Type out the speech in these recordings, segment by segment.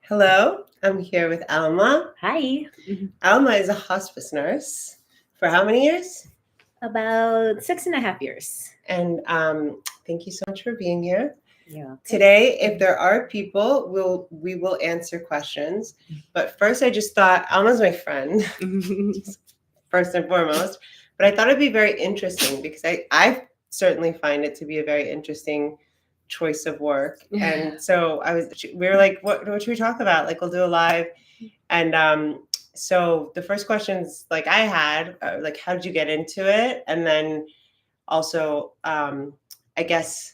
Hello, I'm here with Alma. Hi. Alma is a hospice nurse for how many years? About 6.5 years. And thank you so much for being here. Yeah. Today, if there are people, we will answer questions. But first, I just thought Alma's my friend, first and foremost. But I thought it'd be very interesting because I certainly find it to be a very interesting choice of work. And so we were like, what should we talk about? Like, we'll do a live. And so the first questions like I had, like, how did you get into it? And then also, I guess,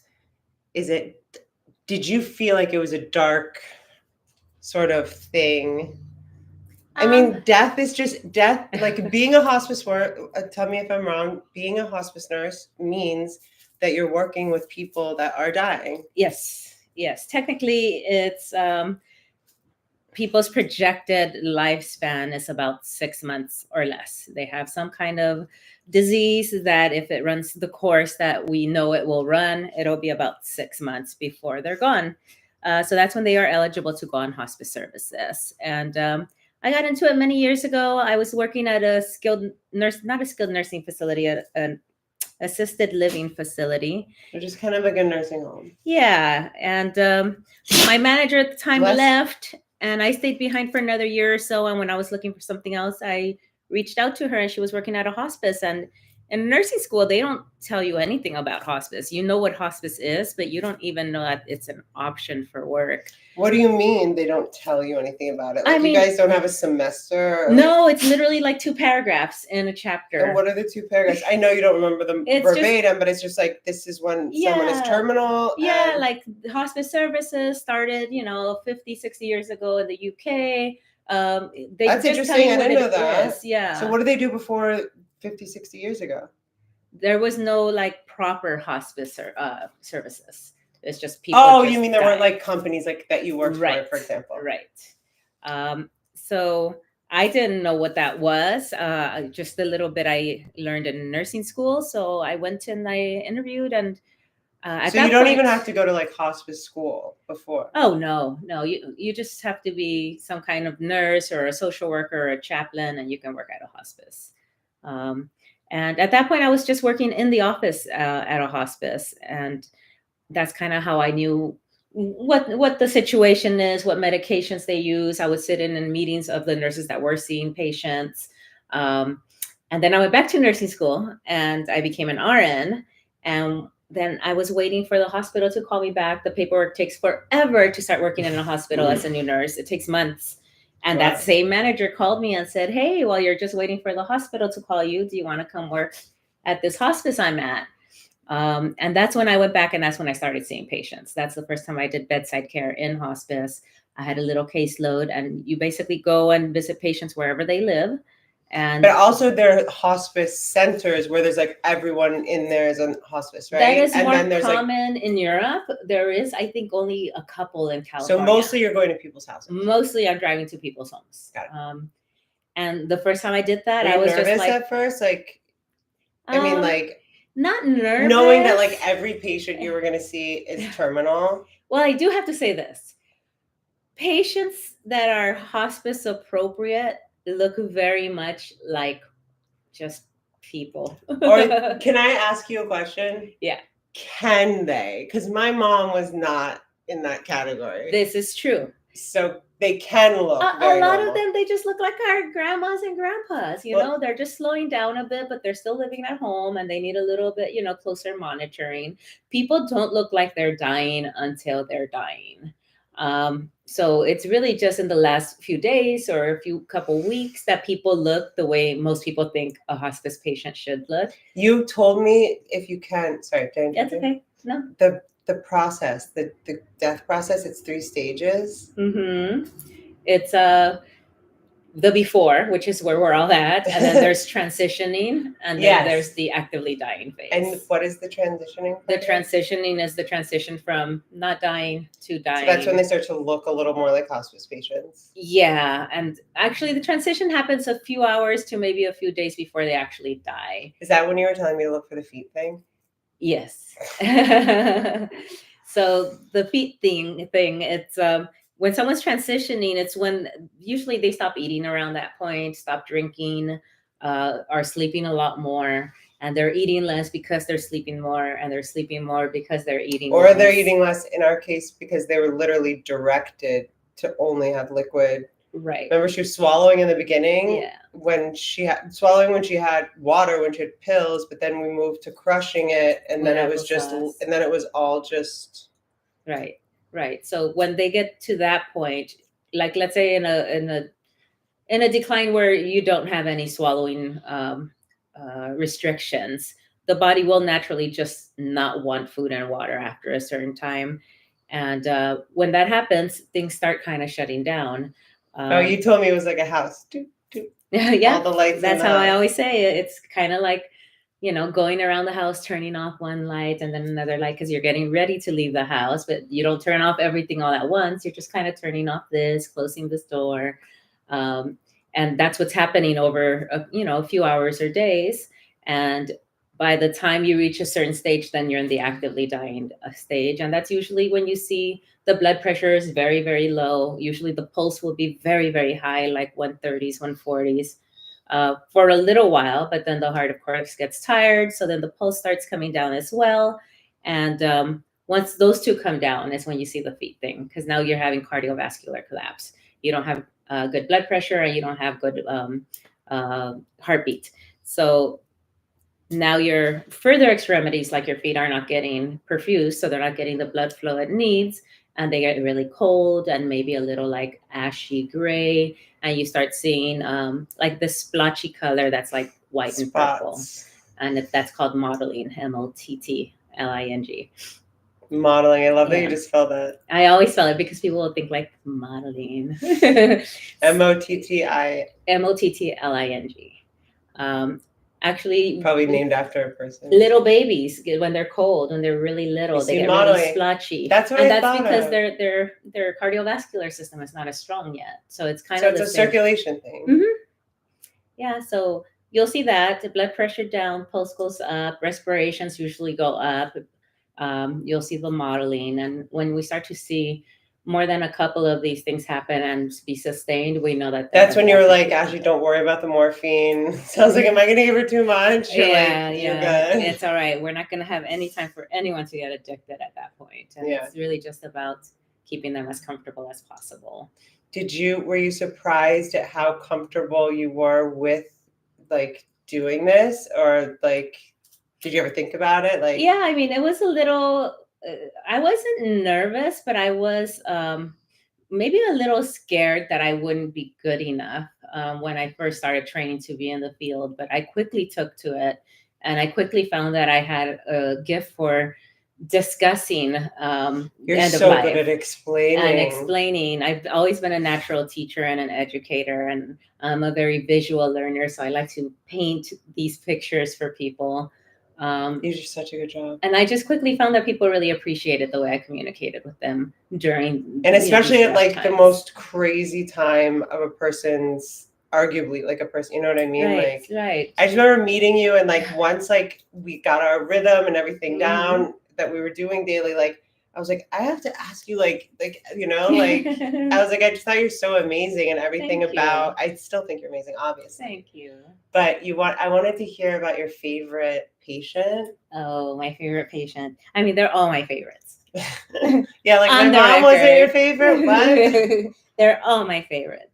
did you feel like it was a dark sort of thing? I mean, death is just death. Like being a hospice tell me if I'm wrong. Being a hospice nurse means that you're working with people that are dying. Yes. Technically, it's people's projected lifespan is about 6 months or less. They have some kind of disease that if it runs the course that we know it will run, it'll be about 6 months before they're gone. So that's when they are eligible to go on hospice services. And I got into it many years ago. I was working at not a skilled nursing facility, an assisted living facility. Which is kind of like a nursing home. Yeah. And my manager at the time left, and I stayed behind for another year or so. And when I was looking for something else, I reached out to her, and she was working at a hospice. And in nursing school, they don't tell you anything about hospice. You know what hospice is, but you don't even know that it's an option for work. What do you mean they don't tell you anything about it? Like, you guys don't have a semester? No, it's literally like 2 paragraphs in a chapter. And what are the 2 paragraphs? I know you don't remember them verbatim, but it's just like, this is when someone is terminal. Yeah, like hospice services started, 50, 60 years ago in the UK. That's interesting. I didn't know that. Yeah. So what did they do before 50, 60 years ago? There was no like proper hospice services. It's just people. Oh, you mean there weren't like companies like that you worked for example? Right. So I didn't know what that was. Just a little bit I learned in nursing school. So I went and I interviewed, and so you don't even have to go to like hospice school before? Oh, no. You just have to be some kind of nurse or a social worker or a chaplain, and you can work at a hospice. And at that point, I was just working in the office at a hospice, and that's kind of how I knew what the situation is, what medications they use. I would sit in meetings of the nurses that were seeing patients. And then I went back to nursing school, and I became an RN. And then I was waiting for the hospital to call me back. The paperwork takes forever to start working in a hospital as a new nurse. It takes months. And that same manager called me and said, hey, while you're just waiting for the hospital to call you, do you want to come work at this hospice I'm at? And that's when I went back, and that's when I started seeing patients. That's the first time I did bedside care in hospice. I had a little caseload, and you basically go and visit patients wherever they live. But also there are hospice centers where there's like everyone in there is on hospice, right? That is more common in Europe. There is, I think, only a couple in California. So mostly you're going to people's houses? Mostly I'm driving to people's homes. Got it. And the first time I did that, I was nervous at first? Like, I mean, like, not nervous. Knowing that like every patient you were going to see is terminal. Well, I do have to say this. Patients that are hospice appropriate look very much like just people. Or can I ask you a question? Yeah. Can they? Because my mom was not in that category. This is true. So they can look very a lot normal. of them, they just look like our grandmas and grandpas. They're just slowing down a bit, but they're still living at home, and they need a little bit, closer monitoring. People don't look like they're dying until they're dying. So it's really just in the last few days or a couple weeks that people look the way most people think a hospice patient should look. You told me, if you can, sorry, that's okay. No. The process, the death process, it's 3 stages. Mm-hmm. It's the before, which is where we're all at, and then there's transitioning, and then there's the actively dying phase. And what is the transitioning phase? The transitioning is the transition from not dying to dying. So that's when they start to look a little more like hospice patients. Yeah, and actually the transition happens a few hours to maybe a few days before they actually die. Is that when you were telling me to look for the feet thing? Yes. So the feet thing, it's when someone's transitioning, it's when usually they stop eating around that point, stop drinking, are sleeping a lot more, and they're eating less because they're sleeping more, and they're sleeping more because they're eating or less. they're eating less in our case because they were literally directed to only have liquid. Right. Remember, she was swallowing in the beginning. Yeah. When she had swallowing when she had water, when she had pills, but then we moved to crushing it, and then it was just, and then it was all just. Right. Right. So when they get to that point, like let's say in a decline where you don't have any swallowing restrictions, the body will naturally just not want food and water after a certain time. And when that happens, things start kind of shutting down. Oh, you told me it was like a house. Yeah, all the lights. That's how I always say it. It's kind of like, going around the house, turning off one light and then another light because you're getting ready to leave the house, but you don't turn off everything all at once. You're just kind of turning off this, closing this door. And that's what's happening over, a few hours or days. And by the time you reach a certain stage, then you're in the actively dying stage. And that's usually when you see the blood pressure is very, very low. Usually the pulse will be very, very high, like 130s, 140s. For a little while, but then the heart, of course, gets tired. So then the pulse starts coming down as well. And once those two come down is when you see the feet thing, because now you're having cardiovascular collapse. You don't have good blood pressure and you don't have good heartbeat. So now your further extremities, like your feet, are not getting perfused. So they're not getting the blood flow it needs. And they get really cold and maybe a little like ashy gray. And you start seeing like this splotchy color that's like white and purple. And that's called mottling, mottling. Modeling. I love that you just spelled that. I always spell it because people will think like modeling. mottling. Actually, probably named after a person. Little babies, when they're cold, when they're really little, they get really splotchy. That's what and that's because their cardiovascular system is not as strong yet. So it's kind of it's a circulation thing. Mm-hmm. Yeah, so you'll see that the blood pressure down, pulse goes up, respirations usually go up. You'll see the modeling, and when we start to see more than a couple of these things happen and be sustained, we know that's when you were like, Ashley, don't worry about the morphine. Sounds like, am I going to give her too much? Yeah, it's all right. We're not going to have any time for anyone to get addicted at that point. And it's really just about keeping them as comfortable as possible. Were you surprised at how comfortable you were with like doing this, or like, did you ever think about it? Like, yeah, I mean, it was a little, I wasn't nervous, but I was maybe a little scared that I wouldn't be good enough when I first started training to be in the field. But I quickly took to it, and I quickly found that I had a gift for discussing you're end so of life good at explaining. I've always been a natural teacher and an educator, and I'm a very visual learner. So I like to paint these pictures for people. You did such a good job. And I just quickly found that people really appreciated the way I communicated with them during, and especially at like times. The most crazy time of a person's, arguably like a person, you know what I mean? Right, like, right. I just remember meeting you, and like once like we got our rhythm and everything down that we were doing daily, like I was like, I have to ask you, like you know, like I was like, I just thought you're so amazing and everything about. I still think you're amazing, obviously. Thank you. But I wanted to hear about your favorite patient. Oh, my favorite patient. I mean, they're all my favorites. Yeah, like my mom wasn't your favorite. What? They're all my favorites.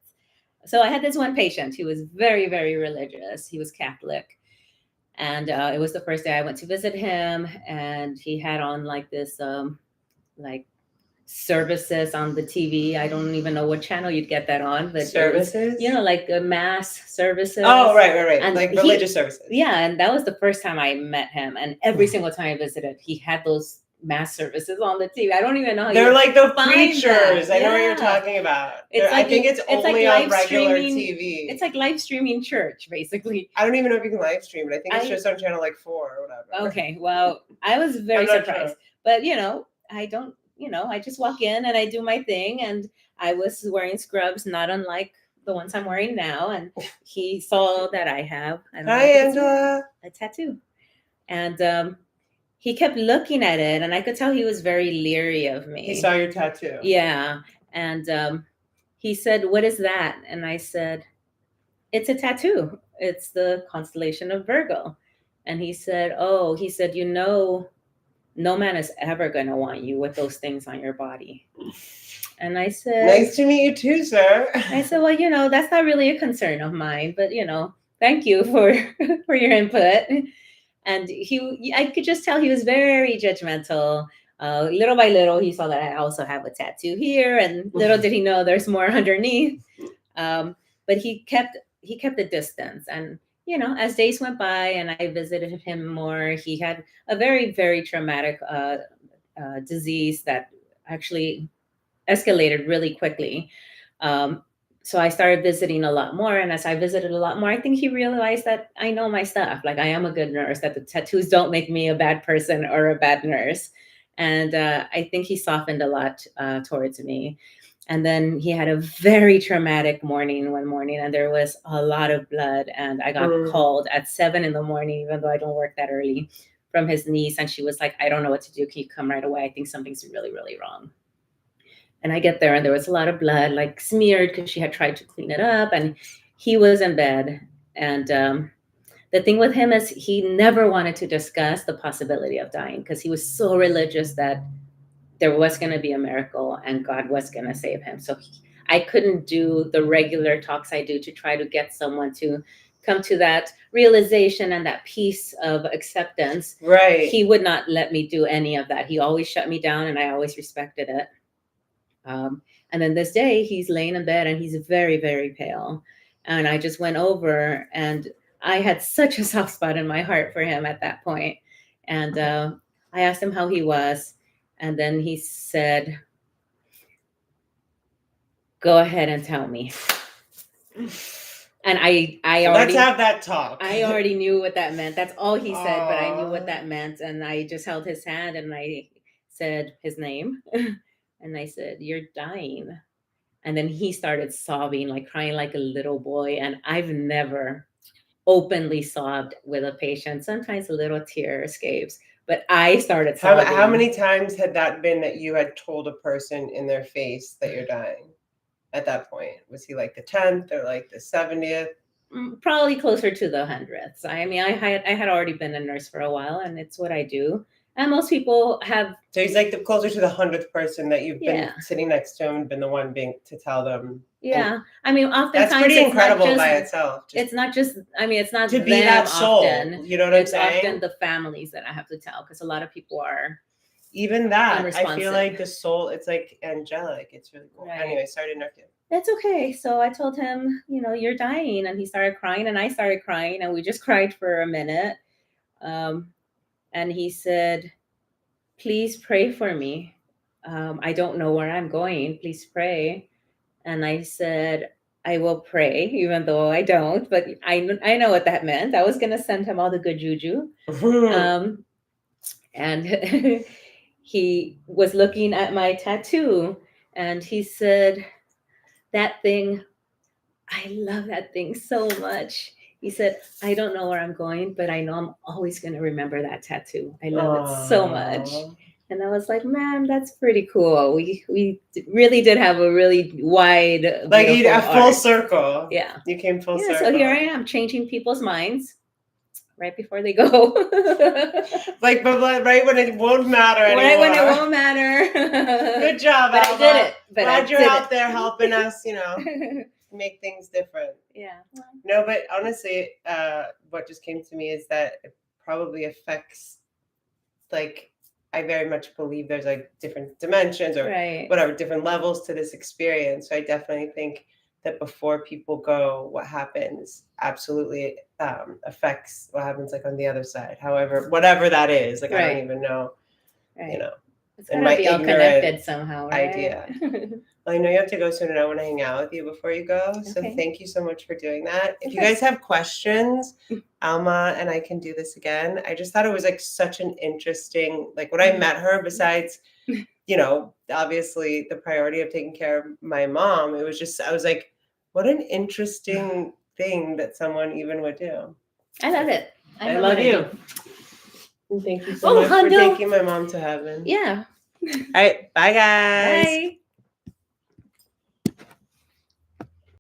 So I had this one patient who was very, very religious. He was Catholic. And it was the first day I went to visit him, and he had on like this like services on the TV. I don't even know what channel you'd get that on, but services, like mass services. Oh, right. And like religious services. Yeah, and that was the first time I met him, and every single time I visited, he had those mass services on the TV. I don't even know how they're like the preachers. I know what you're talking about. I think it's only like on regular TV. It's like live streaming church, basically. I don't even know if you can live stream it. I think it's just on channel like 4 or whatever. Okay, well, I was very surprised. Sure. But I just walk in and I do my thing, and I was wearing scrubs, not unlike the ones I'm wearing now. And he saw that I have a tattoo. And he kept looking at it, and I could tell he was very leery of me. He saw your tattoo. Yeah. And he said, "What is that?" And I said, "It's a tattoo. It's the constellation of Virgo." And he said, "Oh," he said, no man is ever going to want you with those things on your body." And I said, "Nice to meet you too, sir." I said, "Well, that's not really a concern of mine, but thank you for for your input." And I could just tell he was very judgmental. Little by little, he saw that I also have a tattoo here, and little did he know there's more underneath. But he kept the distance, and as days went by and I visited him more, he had a very, very traumatic disease that actually escalated really quickly. Um, so I started visiting a lot more. And as I visited a lot more, I think he realized that I know my stuff. Like, I am a good nurse, that the tattoos don't make me a bad person or a bad nurse. And I think he softened a lot towards me. And then he had a very traumatic morning one morning, and there was a lot of blood. And I got called at 7 a.m, even though I don't work that early, from his niece. And she was like, "I don't know what to do. Can you come right away? I think something's really, really wrong." And I get there, and there was a lot of blood, like smeared, because she had tried to clean it up. And he was in bed. And the thing with him is he never wanted to discuss the possibility of dying, because he was so religious that there was going to be a miracle and God was going to save him. So I couldn't do the regular talks I do to try to get someone to come to that realization and that piece of acceptance. Right. He would not let me do any of that. He always shut me down, and I always respected it. And then this day, he's laying in bed and he's very, very pale. And I just went over, and I had such a soft spot in my heart for him at that point. And I asked him how he was. And then he said, "Go ahead and tell me." And I already, let's have that talk. I already knew what that meant. That's all he said, but I knew what that meant. And I just held his hand and I said his name. And I said, "You're dying." And then he started sobbing, like crying like a little boy. And I've never openly sobbed with a patient. Sometimes a little tear escapes, but I started sobbing. How many times had that been that you had told a person in their face that you're dying at that point? Was he like the 10th or like the 70th? Probably closer to the 100th. I mean, I had already been a nurse for a while, and it's what I do. And most people have. So he's like the closer to the 100th person that you've been sitting next to him and been the one being to tell them. Yeah. I mean, oftentimes that's pretty incredible by itself. It's not just, I mean, it's not to them be that soul. Often. You know what I'm saying? It's often the families that I have to tell, because a lot of people are. Even that, I feel like the soul, it's like angelic. It's really cool. Right. Anyway, sorry to interrupt you. It's okay. So I told him, "You're dying." And he started crying, and I started crying, and we just cried for a minute. And he said, "Please pray for me. I don't know where I'm going. Please pray." And I said, "I will pray, even though I don't, but I know what that meant." I was going to send him all the good juju. And he was looking at my tattoo, and he said, "That thing, I love that thing so much." He said, "I don't know where I'm going, but I know I'm always going to remember that tattoo. I love it so much." And I was like, man, that's pretty cool. We really did have a really wide, like a full circle. Yeah, you came full circle. So here I am, changing people's minds right before they go. Like, but right when it won't matter anymore. Right when it won't matter. Good job, but Alma. I did it. But glad you're out there helping us, make things different. Yeah. No, but honestly, what just came to me is that it probably affects, like, I very much believe there's like different dimensions or whatever, different levels to this experience. So I definitely think that before people go, what happens absolutely affects what happens like on the other side. However, whatever that is, like, I don't even know, It's gotta be all connected somehow, right? Idea. Well, I know you have to go soon, and I want to hang out with you before you go. So thank you so much for doing that. If you guys have questions, Alma and I can do this again. I just thought it was like such an interesting, like when I met her, besides, obviously the priority of taking care of my mom, it was just, I was like, what an interesting thing that someone even would do. I love it. I love you. And thank you so much for taking my mom to heaven. Yeah. All right. Bye, guys. Bye.